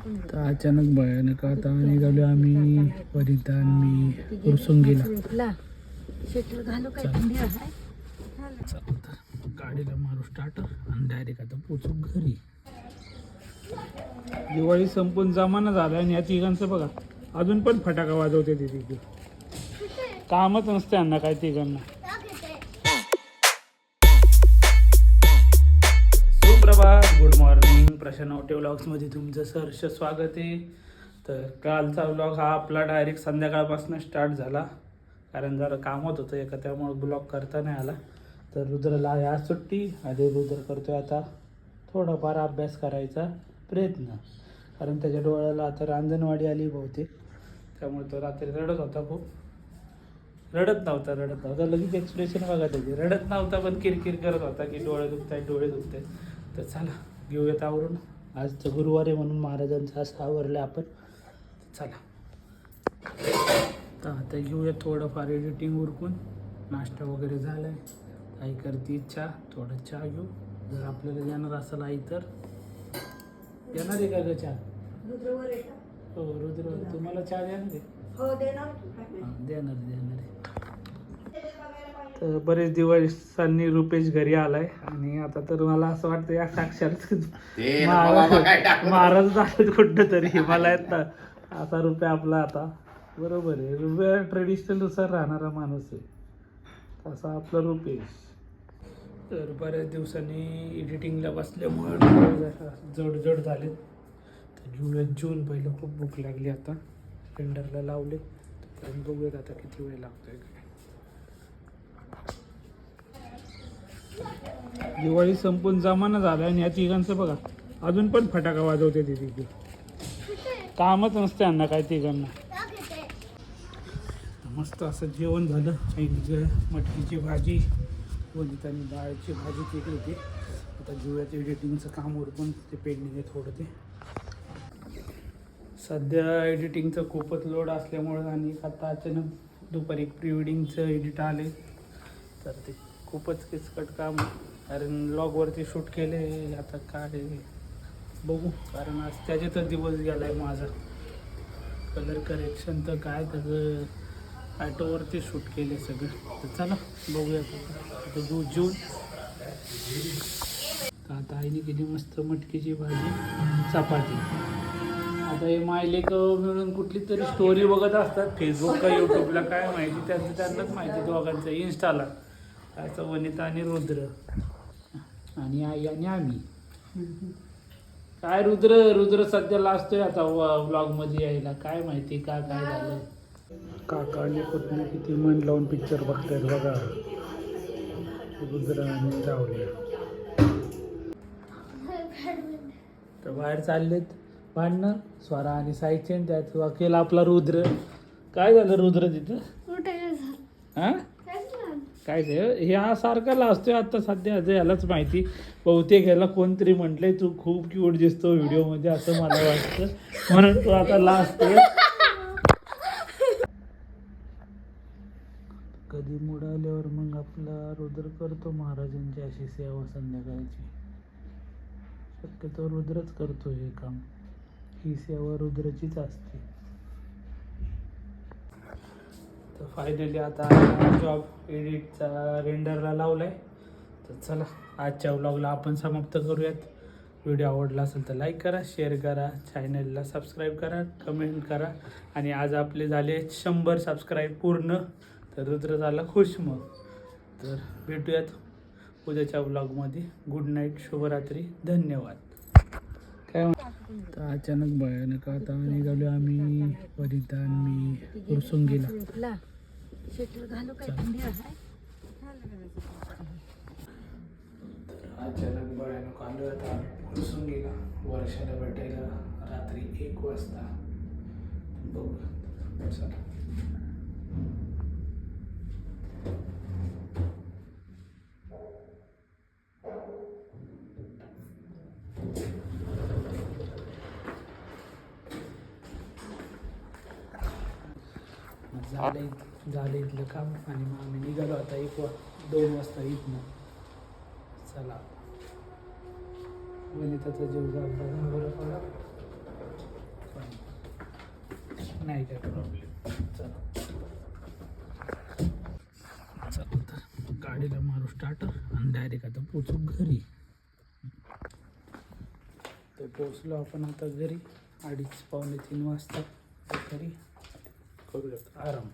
तर अचानक भयानक आता निघालो आम्ही वनिता आणि मी कुरसुंगीला. गाडीला मारू स्टार्ट आणि डायरेक्ट आता पोचू घरी. दिवाळी संपून जमाना झाला आणि या तिघांचं बघा अजून पण फटाका वाजवते तिथे. कामच नसते यांना काय तिघांना. सुप्रभात, गुड मॉर्निंग. प्रशांत आवटे व्लॉग्समध्ये तुमचं सहर्ष स्वागत आहे. तर कालचा व्लॉग हा आपला डायरेक्ट संध्याकाळपासून स्टार्ट झाला, कारण जरा कामात होतं एका, त्यामुळे ब्लॉग करता नाही आला. तर रुद्रला या सुट्टी आणि रुद्र करतोय आता थोडाफार अभ्यास करायचा प्रयत्न, कारण त्याच्या डोळ्याला आता रांजणवाडी आली बहुतेक, त्यामुळे तो रात्री रडत होता खूप. रडत नव्हता लगेच एक्सप्रेशन बघा त्याची. रडत नव्हता पण किरकिर करत होता की डोळे दुखत आहेत. तर चला घेऊयात आवरून. आज तर गुरुवार आहे म्हणून महाराजांचं असं आवरलं आपण. चला तर आता घेऊया थोडंफार एडिटिंग उरकून. नाश्ता वगैरे झाला आहे. आई करते चहा, थोडं चहा घेऊ. जर आपल्याला देणार असेल आई तर देणार आहे का ग चहा? हो रुद्र, तुम्हाला चहा देणार आहे? हो देणार. देणार. तर बरेच दिवसांनी रुपेश घरी आलाय आणि आता तर मला असं वाटतं या साक्षात महाराज झालेत कुठं तरी हिमालयात ना. असा रुपये आपला आता बरोबर आहे. रुपये ट्रेडिशनलनुसार राहणारा माणूस आहे असा आपला रुपेश. तर बऱ्याच दिवसांनी एडिटिंगला बसल्यामुळे जड झाले. तर जून पहिलं खूप भूक लागली. आता सिलेंडरला लावले तर बघूयात आता किती वेळ लागतोय. दिवाळी संपून जमाना झाला आणि या तिघांचं बघा अजून पण फटाका वाजवते तिथे. कामच नसते यांना काय तिघांना. मस्त असं जेवण झालं. मटकीची भाजी, वनितानी डाळची भाजी केली होती. आता जेवढ्यात एडिटिंगचं काम उरकून ते पेंडिंग आहे थोडं. ते सध्या एडिटिंगचं खूपच लोड असल्यामुळं आणि आता अचानक दुपारी प्री वेडिंगचं एडिट आले तर ते खूपच किचकट काम, कारण लॉगवरती शूट केले. आता काय बघू, कारण आज त्याच्यातच दिवस गेला आहे माझा. कलर करेक्शन तर काय त्याचं ॲटोवरती शूट केले सगळं. तर चला बघूया आता जून. तर आता आईने केली मस्त मटकीची भाजी, चपाती. आता हे मायलेक मिळून कुठली तरी स्टोरी बघत असतात फेसबुक का यूट्यूबला, काय माहिती, त्यांनाच माहिती. दोघांचं इन्स्टाला असं वनिता आणि रुद्र आणि आई आणि आम्ही. काय रुद्र सध्याला असतोय आता व्लॉगमध्ये यायला, काय माहिती का काय झालं. काका आणि पुतणी किती मन लावून पिक्चर बघतायत बघा, रुद्र आणि राहुल. तर बाहेर चाललेत भांडणं स्वरा आणि साईचे. त्यात वाकेल आपला रुद्र. काय झालं रुद्र तिथं? हां काय ते हे हा सारखा लाजतोय आता सध्या, यालाच माहिती. बहुतेक ह्याला कोणतरी म्हटलंय तू खूप क्यूट दिसतो व्हिडिओमध्ये, असं मला वाटतं, म्हणून तो आता लाजतोय. कधी मूड आल्यावर मग आपला रुद्र करतो महाराजांची अशी सेवा संध्याकाळची. शक्यतो रुद्रच करतो हे काम. ही सेवा रुद्राचीच असते. तर फायनली आता जॉब एडिटचा रेंडरला लावलाय. तर चला आजच्या व्लॉगला आपण समाप्त करूयात. व्हिडिओ आवडला असेल तर लाईक करा, शेअर करा, चॅनलला सबस्क्राईब करा, कमेंट करा. आणि आज आपले झाले 100 सबस्क्राईब पूर्ण. तर रुद्र झाला खुश मग. तर भेटूयात उद्याच्या व्लॉगमध्ये. गुड नाईट, शुभरात्री, धन्यवाद. काय तर अचानक भयानक आता निघालो आम्ही वनिता आणि मी कुरसुंगीला. अचानक भयानक आलो आता कुरसुंगीला वर्षाला भेटायला रात्री 1 वाजता. बघू चला. झालं इथलं काम आणि मग आम्ही निघालो आता 2 वाजता इथनं. चला वनिताचा जीव झाला बरं. नाही काय प्रॉब्लेम. चला चला तर गाडीला मारू स्टार्टर आणि डायरेक्ट आता पोचू घरी. तर पोचलो आपण आता घरी 2:30-3 वाजता. घरी करू शकतो आराम.